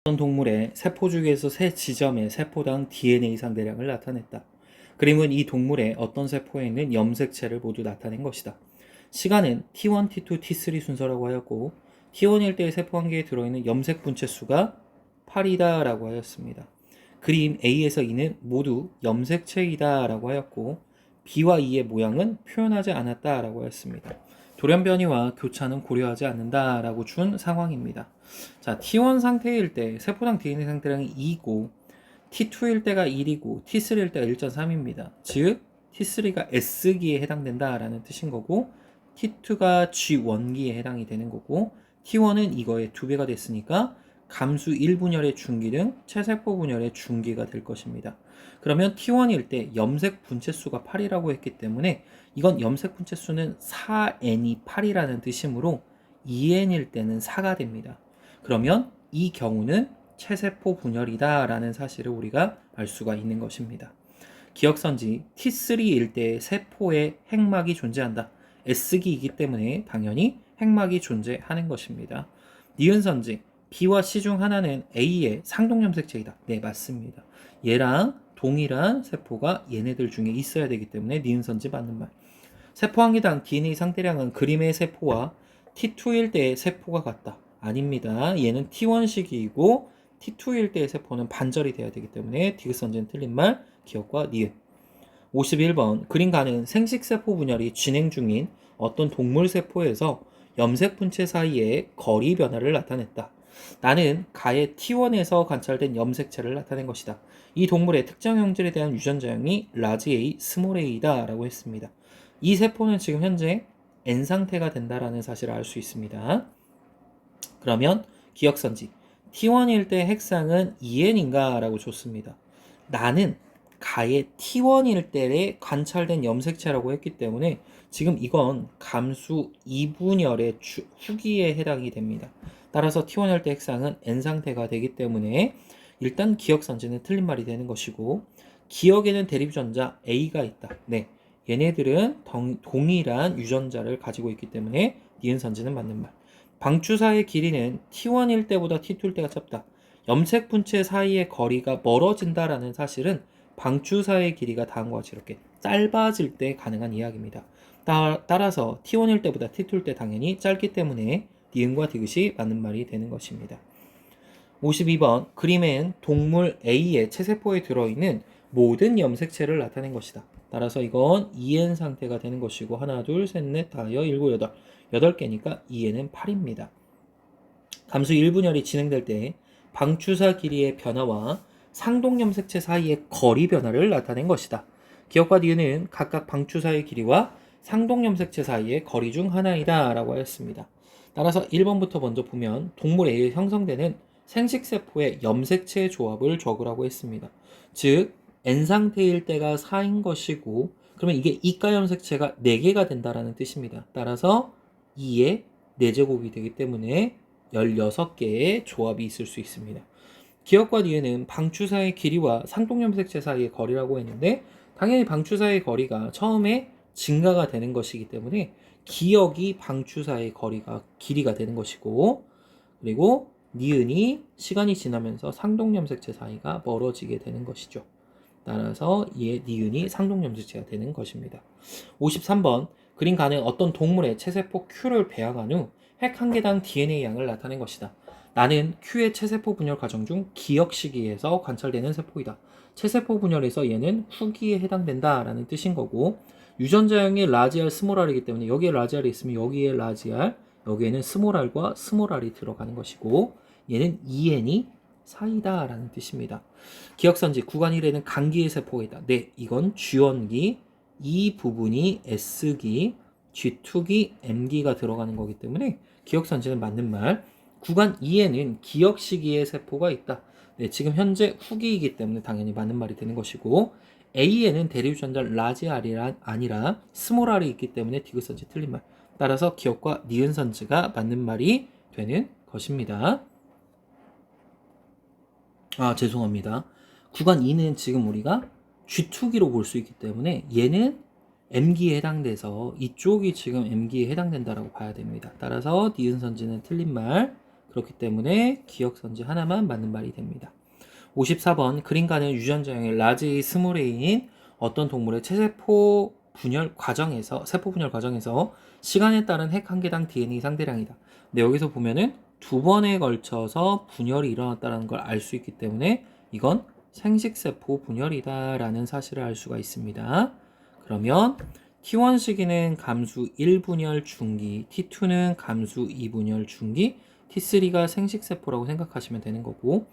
어떤 동물의 세포 중에서 세 지점의 세포당 DNA 상대량을 나타냈다. 그림은 이 동물의 어떤 세포에는 염색체를 모두 나타낸 것이다. 시간은 T1, T2, T3 순서라고 하였고 T1일 때의 세포 한 개에 들어있는 염색 분체 수가 8이다 라고 하였습니다. 그림 A에서 E는 모두 염색체이다 라고 하였고 B와 E의 모양은 표현하지 않았다 라고 하였습니다. 돌연변이와 교차는 고려하지 않는다라고 준 상황입니다. 자, T1 상태일 때 세포당 DNA 상태량이 2고 T2일 때가 1이고 T3일 때가 1.3입니다. 즉 T3가 S기에 해당된다라는 뜻인 거고 T2가 G1기에 해당이 되는 거고 T1은 이거의 2배가 됐으니까 감수 1분열의 중기 등 체세포 분열의 중기가 될 것입니다. 그러면 T1일 때 염색 분체 수가 8이라고 했기 때문에 이건 염색 분체 수는 4n이 8이라는 뜻이므로 2n일 때는 4가 됩니다. 그러면 이 경우는 체세포 분열이다 라는 사실을 우리가 알 수가 있는 것입니다. 기억선지 T3일 때 세포에 핵막이 존재한다. S기이기 때문에 당연히 핵막이 존재하는 것입니다. 니은선지 B와 C 중 하나는 A의 상동염색체이다. 네, 맞습니다. 얘랑 동일한 세포가 얘네들 중에 있어야 되기 때문에 니은선지 맞는 말. 세포 한 개당 DNA 상대량은 그림의 세포와 T2일 때의 세포가 같다. 아닙니다. 얘는 T1 시기이고 T2일 때의 세포는 반절이 돼야 되기 때문에 디귿선지는 틀린 말, 기억과 니은. 51번 그림가는 생식세포 분열이 진행 중인 어떤 동물 세포에서 염색 분체 사이에 거리 변화를 나타냈다. 나는 가의 T1에서 관찰된 염색체를 나타낸 것이다. 이 동물의 특정 형질에 대한 유전자형이 라지 A, 스몰 a이다 라고 했습니다. 이 세포는 지금 현재 N 상태가 된다라는 사실을 알 수 있습니다. 그러면 기억선지 T1일 때 핵상은 EN인가 라고 줬습니다. 나는 가의 T1일 때에 관찰된 염색체라고 했기 때문에 지금 이건 감수 2분열의 후기에 해당이 됩니다. 따라서 T1일 때 핵상은 N 상태가 되기 때문에 일단 기억선지는 틀린 말이 되는 것이고 기억에는 대립유전자 A가 있다. 네, 얘네들은 동일한 유전자를 가지고 있기 때문에 니은선지는 맞는 말. 방추사의 길이는 T1일 때보다 T2일 때가 짧다. 염색 분체 사이의 거리가 멀어진다라는 사실은 방추사의 길이가 다음과 같이 이렇게 짧아질 때 가능한 이야기입니다. 따라서 T1일 때보다 T2일 때 당연히 짧기 때문에 니은과 디귿이 맞는 말이 되는 것입니다. 52번 그림엔 동물 A의 체세포에 들어있는 모든 염색체를 나타낸 것이다. 따라서 이건 2n 상태가 되는 것이고 하나, 둘, 셋, 넷, 다섯, 일곱, 여덟 8개니까 2n은 8입니다. 감수 1분열이 진행될 때 방추사 길이의 변화와 상동염색체 사이의 거리 변화를 나타낸 것이다. 기억과 니은은 각각 방추사의 길이와 상동염색체 사이의 거리 중 하나이다 라고 하였습니다. 따라서 1번부터 먼저 보면 동물 A에 형성되는 생식세포의 염색체의 조합을 적으라고 했습니다. 즉 N상태일 때가 4인 것이고 그러면 이게 이가 염색체가 4개가 된다라는 뜻입니다. 따라서 2의 4제곱이 되기 때문에 16개의 조합이 있을 수 있습니다. 기억과 니은은 방추사의 길이와 상동염색체 사이의 거리라고 했는데 당연히 방추사의 거리가 처음에 증가가 되는 것이기 때문에 기억이 방추사의 길이가 되는 것이고 그리고 니은이 시간이 지나면서 상동염색체 사이가 멀어지게 되는 것이죠. 따라서 이의 니은이 상동염색체가 되는 것입니다. 53번 그림 가는 어떤 동물의 체세포 Q를 배양한 후 핵 한 개당 DNA 양을 나타낸 것이다. 나는 Q의 체세포 분열 과정 중 기억 시기에서 관찰되는 세포이다. 체세포 분열에서 얘는 후기에 해당된다 라는 뜻인 거고 유전자형이 라지 R, 스몰 R이기 때문에 여기에 라지 R이 있으면 여기에 라지 R, 여기에는 스몰 R과 스몰 R이 들어가는 것이고 얘는 EN이 사이다 라는 뜻입니다. 기억선지 구간 1에는 간기의 세포가 있다. 네, 이건 G1기, 이 부분이 S기, G2기, M기가 들어가는 거기 때문에 기억선지는 맞는 말. 구간 2에는 기억 시기의 세포가 있다. 네, 지금 현재 후기이기 때문에 당연히 맞는 말이 되는 것이고 A에는 대립유전자 라지 R이 아니라 스몰 R이 있기 때문에 디귿선지 틀린 말. 따라서 기억과 니은선지가 맞는 말이 되는 것입니다. 죄송합니다. 구간 2는 지금 우리가 G2기로 볼 수 있기 때문에 얘는 M기에 해당돼서 이쪽이 지금 M기에 해당된다라고 봐야 됩니다. 따라서 니은선지는 틀린 말. 그렇기 때문에 기억선지 하나만 맞는 말이 됩니다. 54번 그림가는 유전자형의 라지 A, 스몰 a인 어떤 동물의 체세포 분열 과정에서 세포 분열 과정에서 시간에 따른 핵 한 개당 DNA 상대량이다. 근데 여기서 보면은 두 번에 걸쳐서 분열이 일어났다는 걸 알 수 있기 때문에 이건 생식세포 분열이다라는 사실을 알 수가 있습니다. 그러면 T1 시기는 감수 1분열 중기, T2는 감수 2분열 중기, T3가 생식세포라고 생각하시면 되는 거고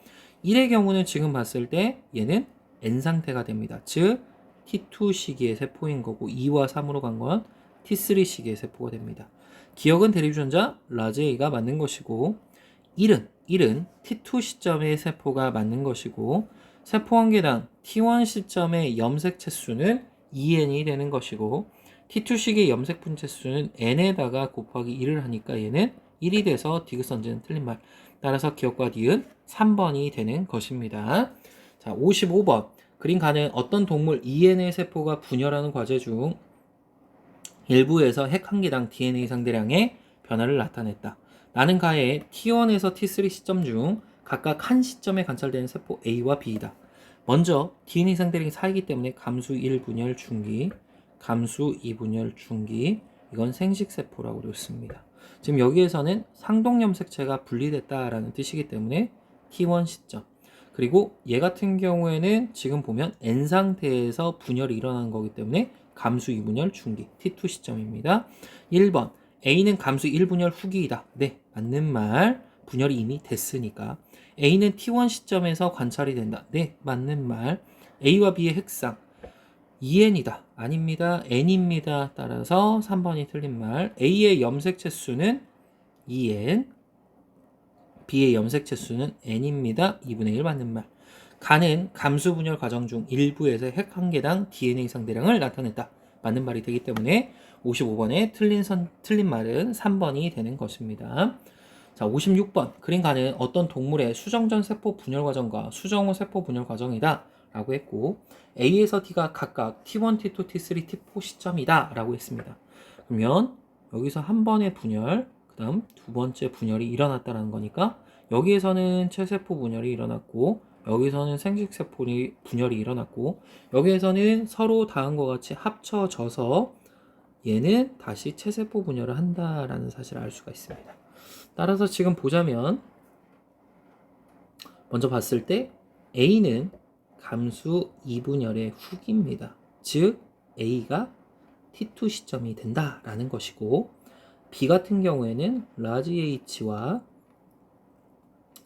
1의 경우는 지금 봤을 때 얘는 N 상태가 됩니다. 즉 T2 시기의 세포인 거고 2와 3으로 간 건 T3 시기의 세포가 됩니다. 기억은 대립유전자 라제이가 맞는 것이고 1은 T2 시점의 세포가 맞는 것이고 세포 한 개당 T1 시점의 염색체 수는 2N이 되는 것이고 T2 시기의 염색 분체 수는 N에다가 곱하기 1을 하니까 얘는 1이 돼서 디귿선지는 틀린 말. 따라서 기억과 디귿 3번이 되는 것입니다. 자, 55번. 그림 가는 어떤 동물 ENA 세포가 분열하는 과제 중 일부에서 핵 한 개당 DNA 상대량의 변화를 나타냈다. 나는 가의 T1에서 T3 시점 중 각각 한 시점에 관찰되는 세포 A와 B이다. 먼저 DNA 상대량이 4이기 때문에 감수 1분열 중기, 감수 2분열 중기, 이건 생식세포라고 그랬습니다. 지금 여기에서는 상동염색체가 분리됐다라는 뜻이기 때문에 T1 시점. 그리고 얘 같은 경우에는 지금 보면 N 상태에서 분열이 일어나는 거기 때문에 감수 2분열 중기 T2 시점입니다. 1번 A는 감수 1분열 후기이다. 네, 맞는 말. 분열이 이미 됐으니까. A는 T1 시점에서 관찰이 된다. 네, 맞는 말. A와 B의 핵상 2N이다. 아닙니다. N입니다. 따라서 3번이 틀린 말. A의 염색체 수는 2N, B의 염색체 수는 N입니다. 2분의 1 맞는 말. 가는 감수 분열 과정 중 일부에서 핵 한 개당 DNA 상대량을 나타냈다. 맞는 말이 되기 때문에 55번에 틀린 말은 3번이 되는 것입니다. 자, 56번. 그림 가는 어떤 동물의 수정전 세포 분열 과정과 수정 후 세포 분열 과정이다. 라고 했고, A에서 T가 각각 T1, T2, T3, T4 시점이다. 라고 했습니다. 그러면 여기서 한 번의 분열, 그 다음 두 번째 분열이 일어났다는 거니까 여기에서는 체세포 분열이 일어났고, 여기서는 생식세포 분열이 일어났고, 여기에서는 서로 다음과 같이 합쳐져서 얘는 다시 체세포 분열을 한다라는 사실을 알 수가 있습니다. 따라서 지금 보자면 먼저 봤을 때 A는 감수 2분열의 후기입니다. 즉 A가 T2 시점이 된다라는 것이고 B 같은 경우에는 라지 H와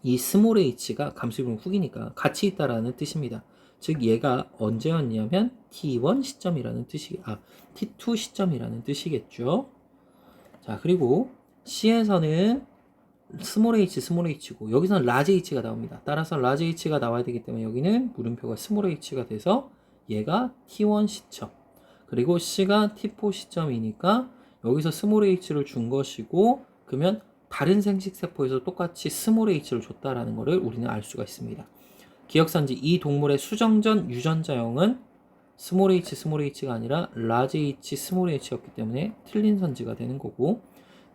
이 스몰 h가 감수 2분열 후기니까 같이 있다라는 뜻입니다. 즉 얘가 언제였냐면 T1 시점이라는 T2 시점이라는 뜻이겠죠. 자, 그리고 C에서는 스몰 h고 여기서는 라지 h가 나옵니다. 따라서 라지 h가 나와야 되기 때문에 여기는 물음표가 스몰 h가 돼서 얘가 T1 시점 그리고 C가 T4 시점이니까 여기서 스몰 h를 준 것이고 그러면 다른 생식세포에서 똑같이 스몰 h를 줬다라는 것을 우리는 알 수가 있습니다. 기억선지 이 동물의 수정전 유전자형은 스몰 h가 아니라 라지 h 스몰 h였기 때문에 틀린 선지가 되는 거고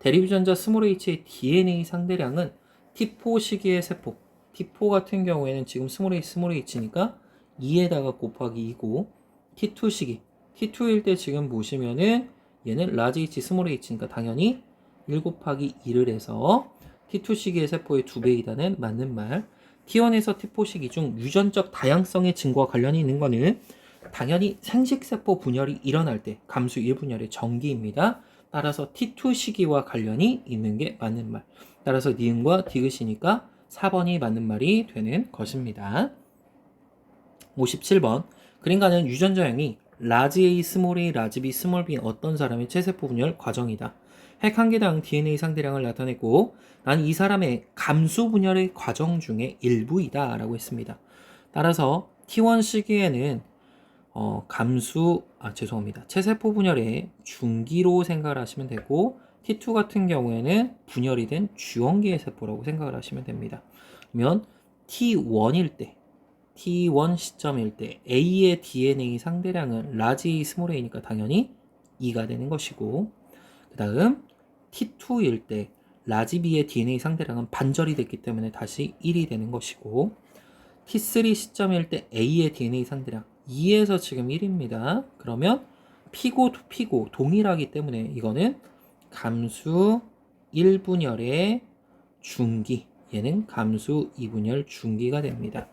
대립유전자 스몰 h의 DNA 상대량은 T4 시기의 세포 T4 같은 경우에는 지금 스몰 h니까 2에다가 곱하기 2고 T2 시기 T2일 때 지금 보시면은 얘는 라지 h 스몰 h니까 당연히 1 곱하기 2를 해서 T2 시기의 세포의 2배이다는 맞는 말. T1에서 T4 시기 중 유전적 다양성의 증거와 관련이 있는 것은 당연히 생식세포 분열이 일어날 때 감수 1분열의 전기입니다. 따라서 T2 시기와 관련이 있는 게 맞는 말. 따라서 니은과 디귿이니까 4번이 맞는 말이 되는 것입니다. 57번 그림가는 유전자형이 라지 A, 스몰 a, 라지 B, 스몰 b인 어떤 사람의 체세포 분열 과정이다. 핵 한 개당 DNA 상대량을 나타냈고 난 이 사람의 감수 분열의 과정 중에 일부이다 라고 했습니다. 따라서 T1 시기에는 체세포 분열의 중기로 생각을 하시면 되고 T2 같은 경우에는 분열이 된 주원기의 세포라고 생각을 하시면 됩니다. 그러면 T1 시점일 때 A의 DNA 상대량은 라지 A, 스몰 a니까 당연히 2가 되는 것이고 그 다음 T2일 때 라지 B의 DNA 상대량은 반절이 됐기 때문에 다시 1이 되는 것이고, T3 시점일 때 A의 DNA 상대량 2에서 지금 1입니다. 그러면 P고 동일하기 때문에 이거는 감수 1분열의 중기, 얘는 감수 2분열 중기가 됩니다.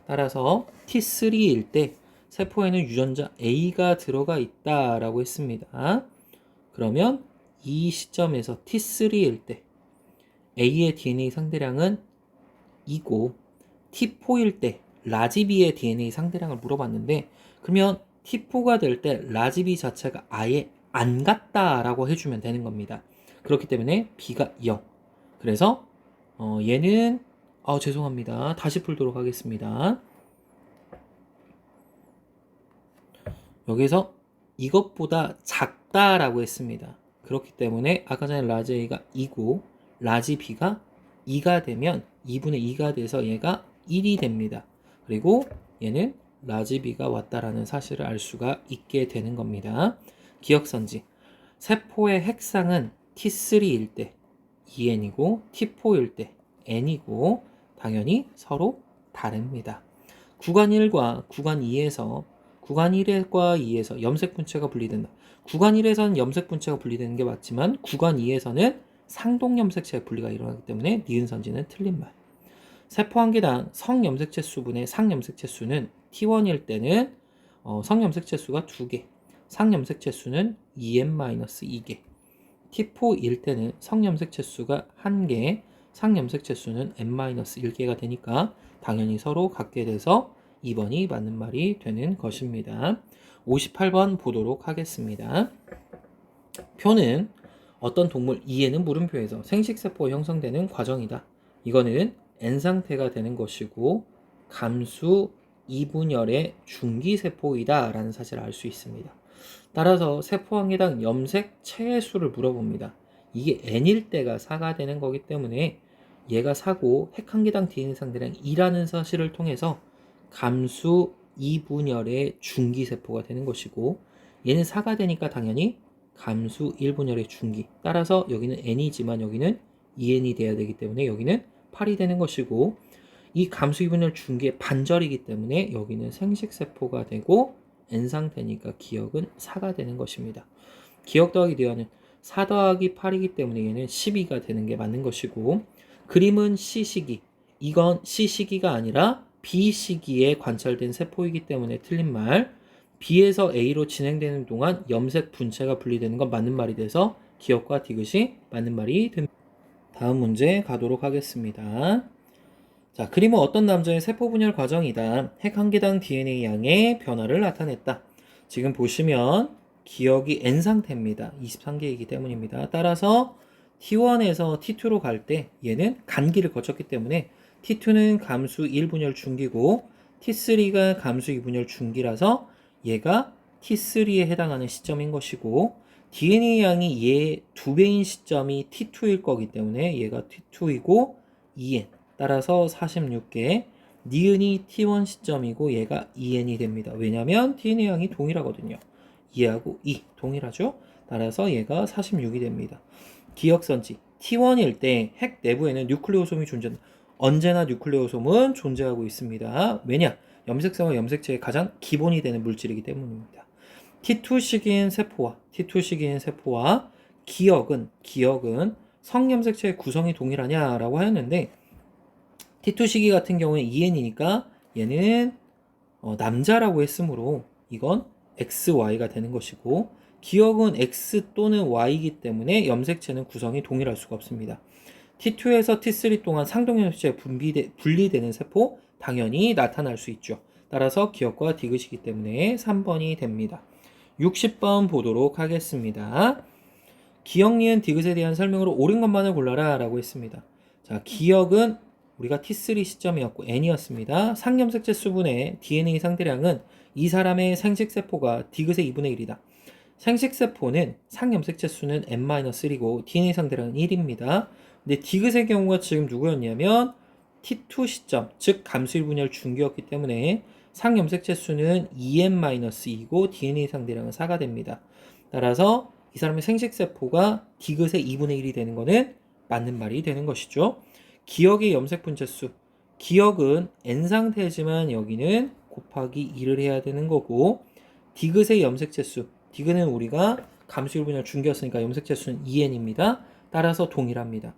따라서 T3일 때 세포에는 유전자 A가 들어가 있다라고 했습니다. 그러면 이 시점에서 T3일 때 A의 DNA 상대량은 2고, T4일 때 라지 B의 DNA 상대량을 물어봤는데, 그러면 T4가 될 때 라지 B 자체가 아예 안 같다라고 해주면 되는 겁니다. 그렇기 때문에 B가 0. 그래서 얘는 죄송합니다. 다시 풀도록 하겠습니다. 여기서 이것보다 작다라고 했습니다. 그렇기 때문에 아까 전에 라지 A가 2고 라지 B가 2가 되면 2분의 2가 돼서 얘가 1이 됩니다. 그리고 얘는 라지 B가 왔다라는 사실을 알 수가 있게 되는 겁니다. 기억선지. 세포의 핵상은 T3일 때 EN이고 T4일 때 N이고 당연히 서로 다릅니다. 구간 1과 구간 2에서 구간 1과 2에서 염색 분체가 분리된다. 구간 1에서는 염색 분체가 분리되는 게 맞지만 구간 2에서는 상동 염색체의 분리가 일어나기 때문에 니은 선지는 틀린 말. 세포 한 개당 성염색체 수분의 상염색체 수는 T1일 때는 성염색체 수가 2개, 상염색체 수는 EM-2개. T4일 때는 성염색체 수가 1개, 상염색체 수는 N-1개가 되니까 당연히 서로 같게 돼서 2번이 맞는 말이 되는 것입니다. 58번 보도록 하겠습니다. 표는 어떤 동물 E에는 물음표에서 생식세포가 형성되는 과정이다. 이거는 N상태가 되는 것이고 감수 2분열의 중기세포이다 라는 사실을 알 수 있습니다. 따라서 세포 한 개당 염색체의 수를 물어봅니다. 이게 N일 때가 4가 되는 거기 때문에 얘가 4고 핵 한 개당 DNA 상대량 2라는 사실을 통해서 감수 2분열의 중기세포가 되는 것이고, 얘는 4가 되니까 당연히 감수 1분열의 중기. 따라서 여기는 N이지만 여기는 EN이 돼야 되기 때문에 여기는 8이 되는 것이고, 이 감수 2분열 중기의 반절이기 때문에 여기는 생식세포가 되고 N 상태니까 기억은 4가 되는 것입니다. 기억 더하기 대화는 4 더하기 8이기 때문에 얘는 12가 되는 게 맞는 것이고, 그림은 C시기. 이건 C시기가 아니라 B시기에 관찰된 세포이기 때문에 틀린 말. B에서 A로 진행되는 동안 염색 분체가 분리되는 건 맞는 말이 돼서 기억과 디귿이 맞는 말이 됩니다. 다음 문제 가도록 하겠습니다. 자, 그림은 어떤 남자의 세포 분열 과정이다. 핵 한 개당 DNA 양의 변화를 나타냈다. 지금 보시면 기억이 N 상태입니다. 23개이기 때문입니다. 따라서 T1에서 T2로 갈 때 얘는 간기를 거쳤기 때문에 T2는 감수 1분열 중기고 T3가 감수 2분열 중기라서 얘가 T3에 해당하는 시점인 것이고, DNA 양이 얘 2배인 시점이 T2일 거기 때문에 얘가 T2이고 EN. 따라서 46개, 니은이 T1 시점이고 얘가 EN이 됩니다. 왜냐면 DNA 양이 동일하거든요. 2하고 2 동일하죠? 따라서 얘가 46이 됩니다. 기억선지 T1일 때 핵 내부에는 뉴클레오솜이 존재한다. 언제나 뉴클레오솜은 존재하고 있습니다. 왜냐? 염색체와 염색체의 가장 기본이 되는 물질이기 때문입니다. T2시기인 세포와 기억은 성염색체의 구성이 동일하냐라고 하였는데, T2 시기 같은 경우에 EN이니까 얘는 남자라고 했으므로 이건 XY가 되는 것이고, 기억은 X 또는 Y이기 때문에 염색체는 구성이 동일할 수가 없습니다. T2에서 T3 동안 상동염색체에 분리되는 세포 당연히 나타날 수 있죠. 따라서 기억과 디귿이기 때문에 3번이 됩니다. 60번 보도록 하겠습니다. 기억, 니은, 디귿에 대한 설명으로 옳은 것만을 골라라 라고 했습니다. 자, 기억은 우리가 T3 시점이었고 N이었습니다. 상염색체 수분의 DNA 상대량은 이 사람의 생식세포가 디귿의 2분의 1이다. 생식세포는 상염색체 수는 N-1이고 DNA 상대량은 1입니다. 근데 디귿의 경우가 지금 누구였냐면 T2 시점, 즉 감수 1분열 중기였기 때문에 상염색체 수는 EN-2이고 DNA 상대량은 4가 됩니다. 따라서 이 사람의 생식세포가 디귿의 2분의 1이 되는 거는 맞는 말이 되는 것이죠. 기억의 염색 분자수. 기억은 n 상태지만 여기는 곱하기 2를 해야 되는 거고, 디귿의 염색체수. 디귿은 우리가 감수율 분열 중기였으니까 염색체수는 2n입니다. 따라서 동일합니다.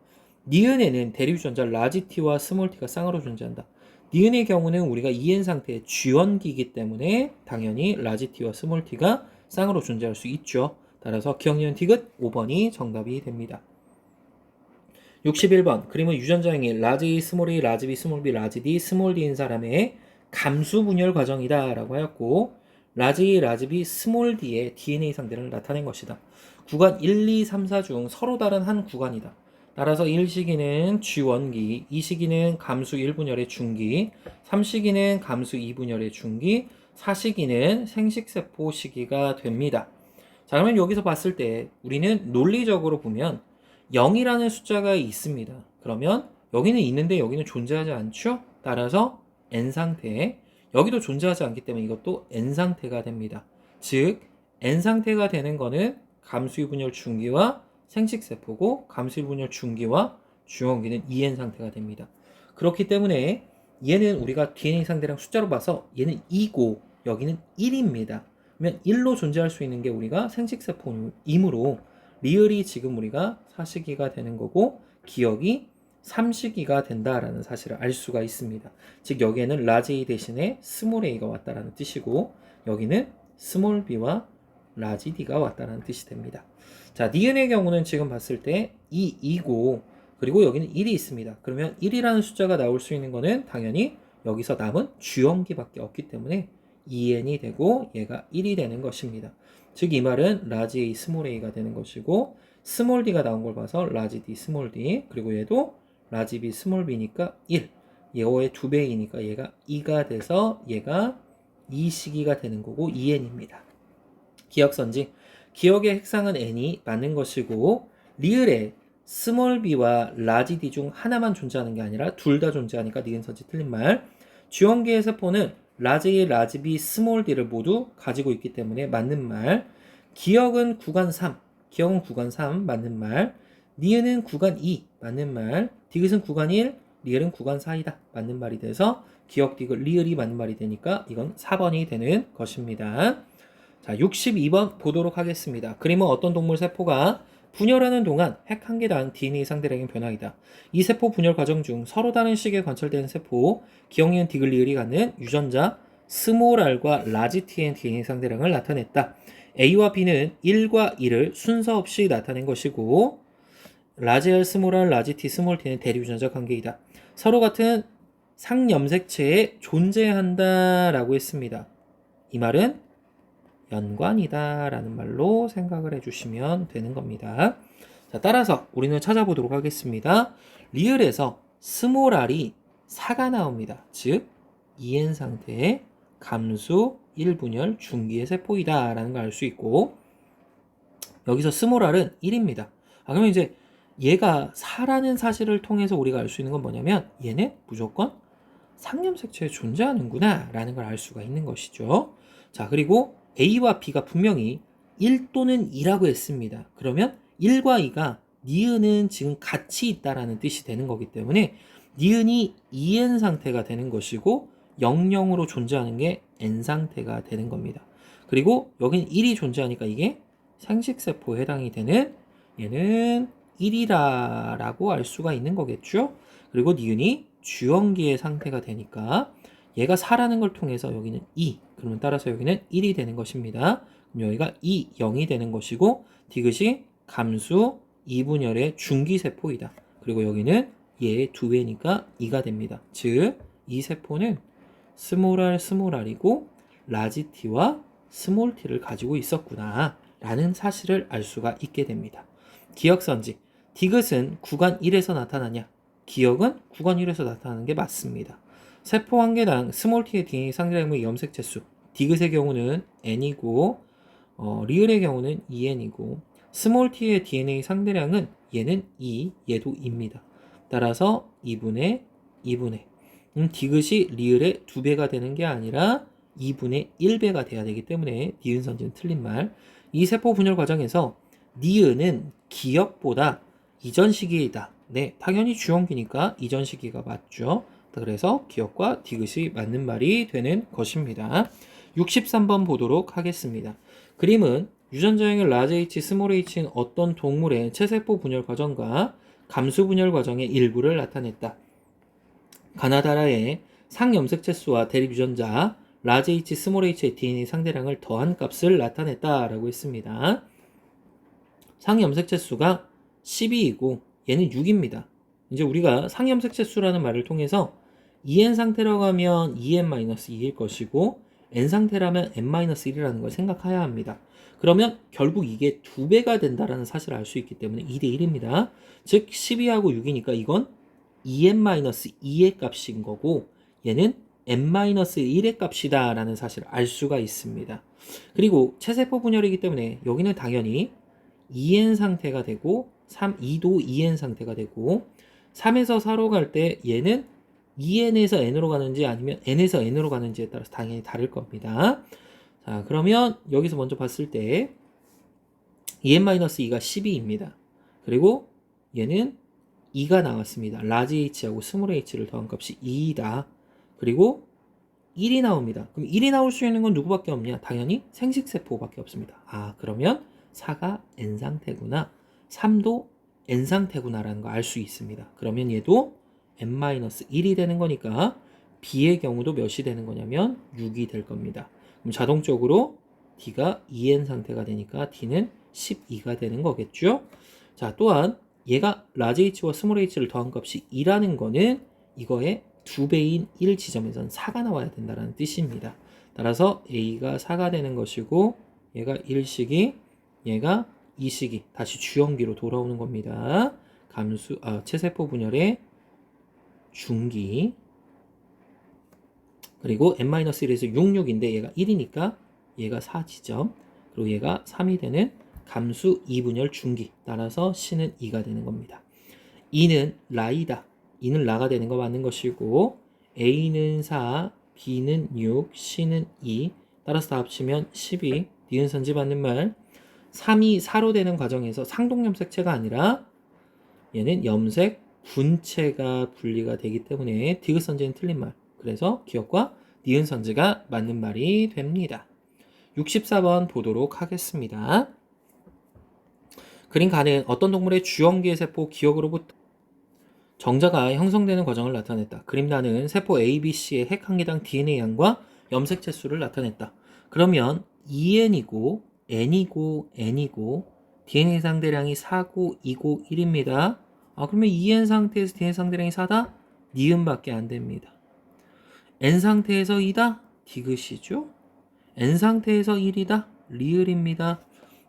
니은에는 대립유전자 라지 t와 스몰 t가 쌍으로 존재한다. 니은의 경우는 우리가 2n 상태의 쥐원기이기 때문에 당연히 라지 t와 스몰 t가 쌍으로 존재할 수 있죠. 따라서 기억니은 디귿 5번이 정답이 됩니다. 61번 그림은 유전자형이 라지 A, 스몰 a, 라지 B, 스몰 b, 라지 D, 스몰 d인 사람의 감수 분열 과정이다 라고 하였고, 라지 A, 라지 B, 스몰 d의 DNA 상대를 나타낸 것이다. 구간 1, 2, 3, 4 중 서로 다른 한 구간이다. 따라서 1시기는 G원기, 2시기는 감수 1분열의 중기, 3시기는 감수 2분열의 중기, 4시기는 생식세포 시기가 됩니다. 자, 그러면 여기서 봤을 때 우리는 논리적으로 보면 0이라는 숫자가 있습니다. 그러면 여기는 있는데 여기는 존재하지 않죠? 따라서 N상태, 여기도 존재하지 않기 때문에 이것도 N상태가 됩니다. 즉 N상태가 되는 거는 감수유분열 중기와 생식세포고, 감수유분열 중기와 중원기는 EN상태가 됩니다. 그렇기 때문에 얘는 우리가 DNA 상대랑 숫자로 봐서 얘는 2고 여기는 1입니다. 그러면 1로 존재할 수 있는 게 우리가 생식세포이므로 리을이 지금 우리가 4시기가 되는 거고, 기억이 3시기가 된다라는 사실을 알 수가 있습니다. 즉 여기에는 라지 A 대신에 스몰 a가 왔다라는 뜻이고, 여기는 스몰 b와 라지 d가 왔다라는 뜻이 됩니다. 자, 니은의 경우는 지금 봤을 때 2고 그리고 여기는 1이 있습니다. 그러면 1이라는 숫자가 나올 수 있는 거는 당연히 여기서 남은 주염기밖에 없기 때문에 2n이 되고 얘가 1이 되는 것입니다. 즉 이 말은 라지 A, 스몰 a가 되는 것이고, 스몰 d가 나온 걸 봐서 라지 D, 스몰 d, 그리고 얘도 라지 B, 스몰 b니까 1, 얘의 2배이니까 얘가 2가 돼서 얘가 2시기가 되는 거고 2n입니다. 기억선지. 기억의 핵상은 n이 맞는 것이고, 리을에 스몰 b와 라지 d 중 하나만 존재하는 게 아니라 둘 다 존재하니까 니은선지 틀린 말. 주원기의 세포는 라지 A, 라지 B, 스몰 d를 모두 가지고 있기 때문에 맞는 말. 기억은 구간 3, 기억은 구간 3 맞는 말. 니은은 구간 2 맞는 말. 디귿은 구간 1, 리을은 구간 4이다 맞는 말이 돼서 기억 디귿 리을이 맞는 말이 되니까 이건 4번이 되는 것입니다. 자, 62번 보도록 하겠습니다. 그림은 어떤 동물 세포가 분열하는 동안 핵 한 개당 DNA 상대량의 변화이다. 이 세포 분열 과정 중 서로 다른 시기에 관찰되는 세포, 기억니은 디귿 리을이 갖는 유전자 스몰 r과 라지 t의 DNA 상대량을 나타냈다. A와 B는 1과 2를 순서 없이 나타낸 것이고, 라지 R, 스몰 r, 라지 T, 스몰 t는 대리유전자 관계이다. 서로 같은 상염색체에 존재한다 라고 했습니다. 이 말은 연관이다 라는 말로 생각을 해주시면 되는 겁니다. 자, 따라서 우리는 찾아보도록 하겠습니다. 리을에서 스몰 r이 4가 나옵니다. 즉 2n 상태의 감수 1분열 중기의 세포이다 라는 걸 알 수 있고, 여기서 스몰 r은 1입니다. 그러면 이제 얘가 4라는 사실을 통해서 우리가 알 수 있는 건 뭐냐면 얘는 무조건 상염색체에 존재하는구나 라는 걸 알 수가 있는 것이죠. 자, 그리고 A와 B가 분명히 1 또는 2라고 했습니다. 그러면 1과 2가 니은은 지금 같이 있다라는 뜻이 되는 거기 때문에 니은이 2n 상태가 되는 것이고 00으로 존재하는 게 n 상태가 되는 겁니다. 그리고 여기는 1이 존재하니까 이게 생식세포에 해당이 되는 얘는 1이라고 알 수가 있는 거겠죠. 그리고 니은이 주원기의 상태가 되니까 얘가 4라는 걸 통해서 여기는 2, 그러면 따라서 여기는 1이 되는 것입니다. 그럼 여기가 2, 0이 되는 것이고, 디귿이 감수 2분열의 중기세포이다. 그리고 여기는 얘의 2배니까 2가 됩니다. 즉 이 세포는 스몰 r, 스몰 r이고 라지 t와 스몰 t를 가지고 있었구나 라는 사실을 알 수가 있게 됩니다. 기억선지. 디귿은 구간 1에서 나타나냐? 기억은 구간 1에서 나타나는 게 맞습니다. 세포 한 개당 스몰 t의 DNA 상대량의 염색체수. 디귿의 경우는 n이고, 리을의 경우는 2n이고, 스몰 t의 DNA 상대량은 얘는 2, 얘도 2입니다. 따라서 2분의 2분의. 디귿이 리을의 2배가 되는 게 아니라 2분의 1배가 돼야 되기 때문에 니은 선지는 틀린 말. 이 세포 분열 과정에서 니은은 기억보다 이전 시기이다 네, 당연히 주어기니까 이전 시기가 맞죠. 그래서 기억과 디귿이 맞는 말이 되는 것입니다. 63번 보도록 하겠습니다. 그림은 유전자형의 라지 H, 스몰 h는 어떤 동물의 체세포 분열 과정과 감수 분열 과정의 일부를 나타냈다. 가나다라의 상염색체 수와 대립 유전자 라지 H, 스몰 h의 DNA 상대량을 더한 값을 나타냈다라고 했습니다. 상염색체 수가 12이고 얘는 6입니다. 이제 우리가 상염색체 수라는 말을 통해서 EN 상태라고 하면 EN-2일 것이고 N 상태라면 N-1이라는 걸 생각해야 합니다. 그러면 결국 이게 2배가 된다는 사실을 알 수 있기 때문에 2대1입니다. 즉 12하고 6이니까 이건 EN-2의 값인 거고 얘는 N-1의 값이다 라는 사실을 알 수가 있습니다. 그리고 체세포 분열이기 때문에 여기는 당연히 EN 상태가 되고 2도 EN 상태가 되고 3에서 4로 갈 때 얘는 EN에서 N으로 가는지 아니면 N에서 N으로 가는지에 따라서 당연히 다를 겁니다. 자, 그러면 여기서 먼저 봤을 때 EN-2가 12입니다. 그리고 얘는 2가 나왔습니다. 라지 H하고 스몰 h를 더한 값이 2이다. 그리고 1이 나옵니다. 그럼 1이 나올 수 있는 건 누구밖에 없냐? 당연히 생식세포밖에 없습니다. 아, 그러면 4가 N 상태구나. 3도 N 상태구나라는 거 알 수 있습니다. 그러면 얘도 N-1이 되는 거니까 B의 경우도 몇이 되는 거냐면 6이 될 겁니다. 그럼 자동적으로 D가 EN 상태가 되니까 D는 12가 되는 거겠죠. 자, 또한 얘가 라지 H와 스몰 h를 더한 값이 2라는 거는 이거의 2배인 1 지점에선 4가 나와야 된다는 뜻입니다. 따라서 A가 4가 되는 것이고 얘가 1시기, 얘가 2시기 다시 주연기로 돌아오는 겁니다. 체세포 분열의 중기. 그리고 N-1에서 66인데 얘가 1이니까 얘가 4지점. 그리고 얘가 3이 되는 감수 2분열 중기. 따라서 C는 2가 되는 겁니다. 2는 라이다. 2는 라가 되는 거 맞는 것이고 A는 4, B는 6, C는 2. 따라서 다 합치면 12. 니은선지 맞는 말. 3이 4로 되는 과정에서 상동염색체가 아니라 얘는 염색 분체가 분리가 되기 때문에 디귿선지는 틀린 말. 그래서 기억과 니은선지가 맞는 말이 됩니다. 64번 보도록 하겠습니다. 그림 가는 어떤 동물의 주연기의 세포 기억으로부터 정자가 형성되는 과정을 나타냈다. 그림 나는 세포 A, B, C의 핵 한 개당 DNA 양과 염색체 수를 나타냈다. 그러면 EN이고 N이고 N이고 DNA 상대량이 4고 2고 1입니다. 그러면 EN 상태에서 DNA 상대량이 4다? 니은밖에 안 됩니다. N 상태에서 2다? 디귿이죠. N 상태에서 1이다? 리을입니다.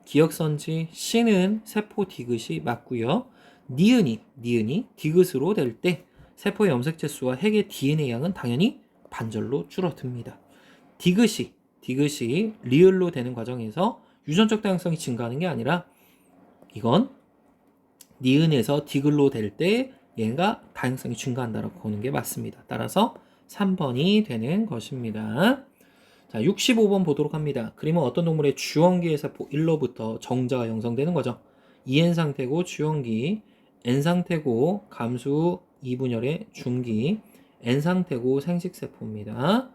기억선지 C는 세포 디귿이 맞고요. 니은이 디귿으로 될 때 세포의 염색체 수와 핵의 DNA 양은 당연히 반절로 줄어듭니다. 디귿이 리을로 되는 과정에서 유전적 다양성이 증가하는 게 아니라 이건 니은에서 디귿로 될 때 얘가 다양성이 증가한다라고 보는 게 맞습니다. 따라서 3번이 되는 것입니다. 자, 65번 보도록 합니다. 그림은 어떤 동물의 주원기의 세포 1로부터 정자가 형성되는 거죠. EN 상태고 주원기, N 상태고 감수 2분열의 중기, N 상태고 생식세포입니다.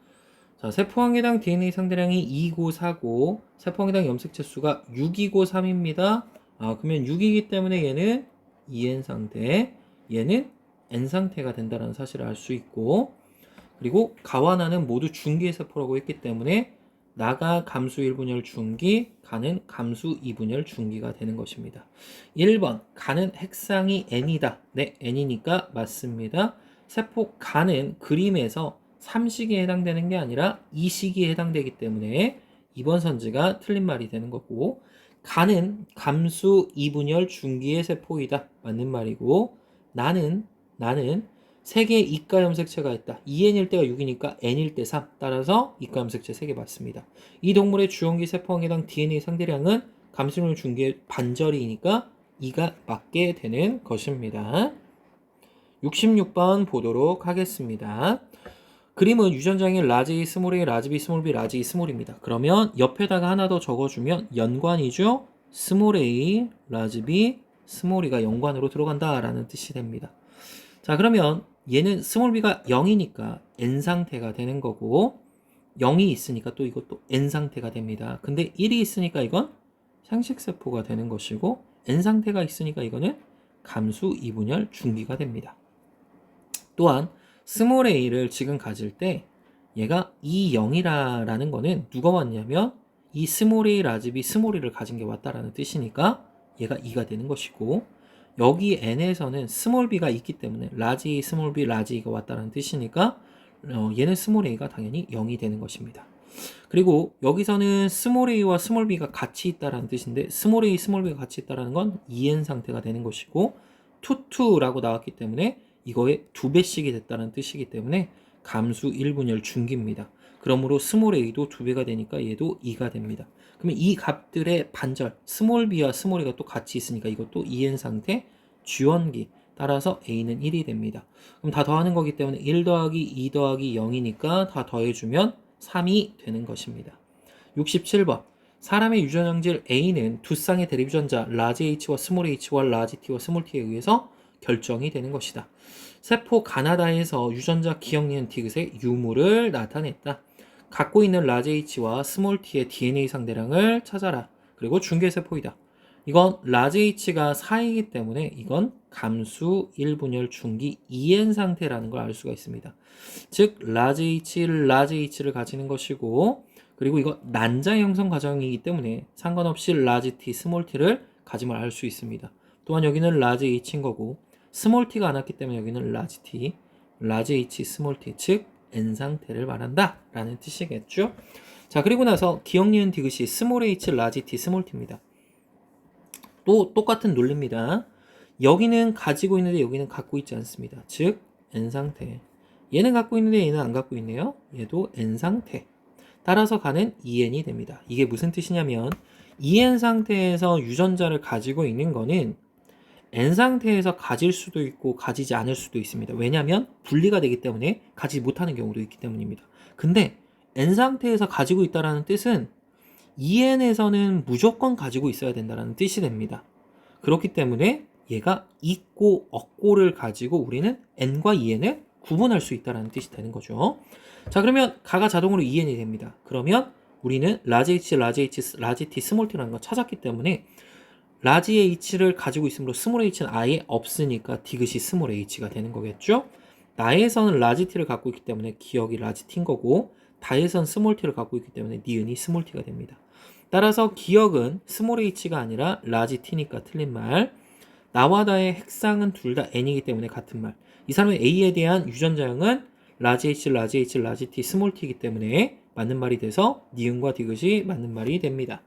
자, 세포 한 개당 DNA 상대량이 2고 4고 세포 한 개당 염색체 수가 6이고 3입니다. 그러면 6이기 때문에 얘는 EN 상태, 얘는 N 상태가 된다는 사실을 알 수 있고 그리고 가와 나는 모두 중기의 세포라고 했기 때문에 나가 감수 1분열 중기, 가는 감수 2분열 중기가 되는 것입니다. 1번 가는 핵상이 N이다. 네, N이니까 맞습니다. 세포 가는 그림에서 3시기에 해당되는 게 아니라 2시기에 해당되기 때문에 2번 선지가 틀린 말이 되는 거고 가는 감수 2분열 중기의 세포이다. 맞는 말이고 나는 3개의 이가 염색체가 있다. 2N일 때가 6이니까 N일 때 3. 따라서 이가 염색체 3개 맞습니다. 이 동물의 주원기 세포 한 개당 DNA 상대량은 감수용 중기의 반절이니까 2가 맞게 되는 것입니다. 66번 보도록 하겠습니다. 그림은 유전자의 라지 A, 스몰 A, 라지 B, 스몰 B, 라지 E, 스몰입니다. 그러면 옆에다가 하나 더 적어주면 연관이죠. 스몰 A, 라지 B, 스몰 e가 연관으로 들어간다라는 뜻이 됩니다. 자, 그러면 얘는 스몰 b가 0이니까 n 상태가 되는 거고 0이 있으니까 또 이것도 n 상태가 됩니다. 근데 1이 있으니까 이건 상식세포가 되는 것이고 n 상태가 있으니까 이거는 감수 이분열 중기가 됩니다. 또한 스몰 a를 지금 가질 때 얘가 E0이라는 거는 누가 왔냐면 이 스몰 a 라지 b 스몰 e를 가진 게 왔다라는 뜻이니까 얘가 2가 되는 것이고 여기 n에서는 스몰 b가 있기 때문에 라지 a 스몰 b 라지 e가 왔다라는 뜻이니까 얘는 스몰 a가 당연히 0이 되는 것입니다. 그리고 여기서는 스몰 a와 스몰 b가 같이 있다라는 뜻인데 스몰 a 스몰 b가 같이 있다라는 건 EN 상태가 되는 것이고 투투라고 나왔기 때문에 이거의 2배씩이 됐다는 뜻이기 때문에 감수 1분열 중기입니다. 그러므로 스몰 a도 2배가 되니까 얘도 2가 됩니다. 그러면 이 값들의 반절 스몰 b와 스몰 a가 또 같이 있으니까 이것도 EN 상태 주원기 따라서 a는 1이 됩니다. 그럼 다 더하는 거기 때문에 1 더하기 2 더하기 0이니까 다 더해주면 3이 되는 것입니다. 67번 사람의 유전형질 A는 두 쌍의 대립유전자 라지 H와 스몰 h와 라지 T와 스몰 T에 의해서 결정이 되는 것이다. 세포 가나다에서 유전자 기억 니은 디귿의 유무를 나타냈다. 갖고 있는 라지 H와 스몰 T의 DNA 상대량을 찾아라. 그리고 중계세포이다. 이건 라지 H가 4이기 때문에 이건 감수 1분열 중기 EN 상태라는 걸 알 수가 있습니다. 즉 라지 H를 가지는 것이고 그리고 이거 난자 형성 과정이기 때문에 상관없이 라지 T, 스몰 T를 가짐을 알 수 있습니다. 또한 여기는 라지 H인 거고 스몰 T가 안 왔기 때문에 여기는 라지 T, 라지 H, 스몰 T 즉 N 상태를 말한다 라는 뜻이겠죠. 자, 그리고 나서 기억 니은 디귿이 스몰 H, 라지 T, 스몰 T입니다. 또 똑같은 논리입니다. 여기는 가지고 있는데 여기는 갖고 있지 않습니다. 즉 N 상태. 얘는 갖고 있는데 얘는 안 갖고 있네요. 얘도 N 상태. 따라서 가는 EN이 됩니다. 이게 무슨 뜻이냐면 EN 상태에서 유전자를 가지고 있는 거는 N 상태에서 가질 수도 있고 가지지 않을 수도 있습니다. 왜냐하면 분리가 되기 때문에 가지지 못하는 경우도 있기 때문입니다. 근데 N 상태에서 가지고 있다는 뜻은 EN에서는 무조건 가지고 있어야 된다는 뜻이 됩니다. 그렇기 때문에 얘가 있고 없고를 가지고 우리는 N과 EN을 구분할 수 있다는 뜻이 되는 거죠. 자, 그러면 가가 자동으로 EN이 됩니다. 그러면 우리는 라지 H, 라지 T, 스몰 T라는 걸 찾았기 때문에 라지 H를 가지고 있으므로 스몰 H는 아예 없으니까 디귿이 스몰 H가 되는 거겠죠. 나에서는 라지 T를 갖고 있기 때문에 기억이 라지 T인 거고 다에선 스몰 T를 갖고 있기 때문에 니은이 스몰 T가 됩니다. 따라서 기억은 스몰 H가 아니라 라지 T니까 틀린 말. 나와 다의 핵상은 둘 다 N이기 때문에 같은 말. 이 사람의 A에 대한 유전자형은 라지 H, 라지 T, 스몰 T이기 때문에 맞는 말이 돼서 니은과 디귿이 맞는 말이 됩니다.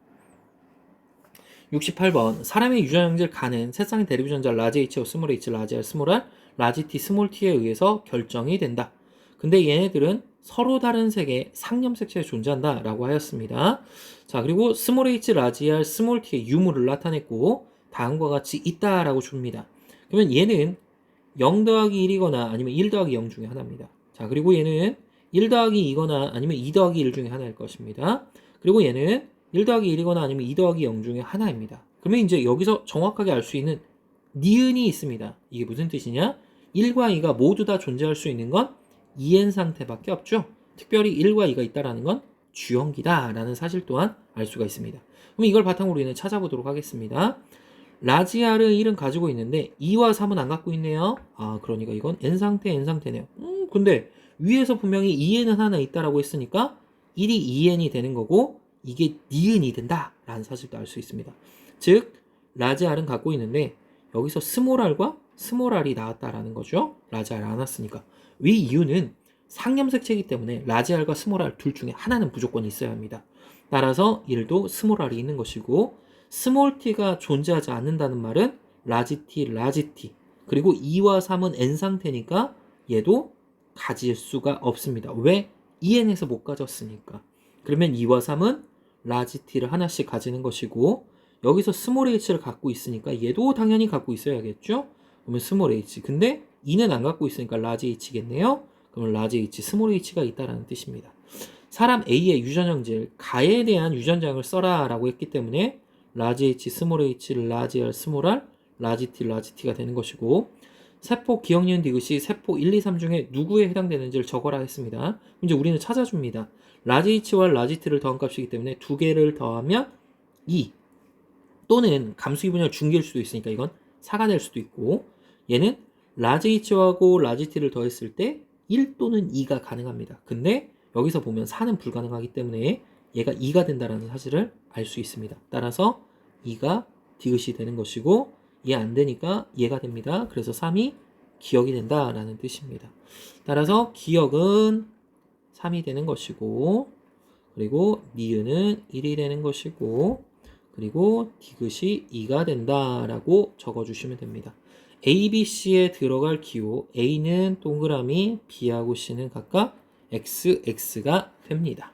68번 사람의 유전형질 가는 세 쌍의 대립유전자 라지 H와 스몰 H, 라지 R, 스몰 R, 라지 T, 스몰 T에 의해서 결정이 된다. 근데 얘네들은 서로 다른 색의 상염색체에 존재한다 라고 하였습니다. 자, 그리고 스몰 H, 라지 R, 스몰 T의 유무를 나타냈고 다음과 같이 있다라고 줍니다. 그러면 얘는 0 더하기 1이거나 아니면 1 더하기 0 중에 하나입니다. 자, 그리고 얘는 1 더하기 2거나 아니면 2 더하기 1 중에 하나일 것입니다. 그리고 얘는 1 더하기 1이거나 아니면 2 더하기 0 중에 하나입니다. 그러면 이제 여기서 정확하게 알 수 있는 니은이 있습니다. 이게 무슨 뜻이냐? 1과 2가 모두 다 존재할 수 있는 건 EN 상태밖에 없죠. 특별히 1과 2가 있다는 건 주형기다라는 사실 또한 알 수가 있습니다. 그럼 이걸 바탕으로 우리는 찾아보도록 하겠습니다. 라지 R은 1은 가지고 있는데 2와 3은 안 갖고 있네요. 아, 그러니까 이건 N 상태네요. 근데 위에서 분명히 EN은 하나 있다라고 했으니까 1이 EN이 되는 거고 이게 니은이 된다라는 사실도 알 수 있습니다. 즉 라지 R은 갖고 있는데 여기서 스몰 R과 스몰 R이 나왔다라는 거죠. 라지 R 안 왔으니까. 위 이유는 상염색체이기 때문에 라지 R과 스몰 R 둘 중에 하나는 무조건 있어야 합니다. 따라서 1도 스몰 R이 있는 것이고 스몰 T가 존재하지 않는다는 말은 라지 T, 그리고 2와 3은 N 상태니까 얘도 가질 수가 없습니다. 왜? EN에서 못 가졌으니까. 그러면 2와 3은 라지 T를 하나씩 가지는 것이고 여기서 스몰 H를 갖고 있으니까 얘도 당연히 갖고 있어야겠죠? 그러면 스몰 H. 근데 2는 안 갖고 있으니까 라지 H겠네요? 그러면 라지 H, 스몰 H가 있다는 뜻입니다. 사람 A의 유전형질, 가에 대한 유전자형을 써라 라고 했기 때문에 라지 H, 스몰 H, 라지 R, 스몰 R, 라지 T가 되는 것이고 세포 기억 니은 디귿이 세포 1, 2, 3 중에 누구에 해당되는지를 적어라 했습니다. 이제 우리는 찾아줍니다. 라지 H와 라지 T를 더한 값이기 때문에 두 개를 더하면 2 또는 감수기 분열 중기일 수도 있으니까 이건 4가 될 수도 있고 얘는 라지 H하고 라지 T를 더했을 때 1 또는 2가 가능합니다. 근데 여기서 보면 4는 불가능하기 때문에 얘가 2가 된다는 사실을 알 수 있습니다. 따라서 2가 디귿이 되는 것이고 얘 안 되니까 얘가 됩니다. 그래서 3이 기억이 된다라는 뜻입니다. 따라서 기억은 3이 되는 것이고 그리고 니은은 1이 되는 것이고 그리고 디귿이 2가 된다라고 적어주시면 됩니다. A, B, C에 들어갈 기호 A는 동그라미, B하고 C는 각각 X, X가 됩니다.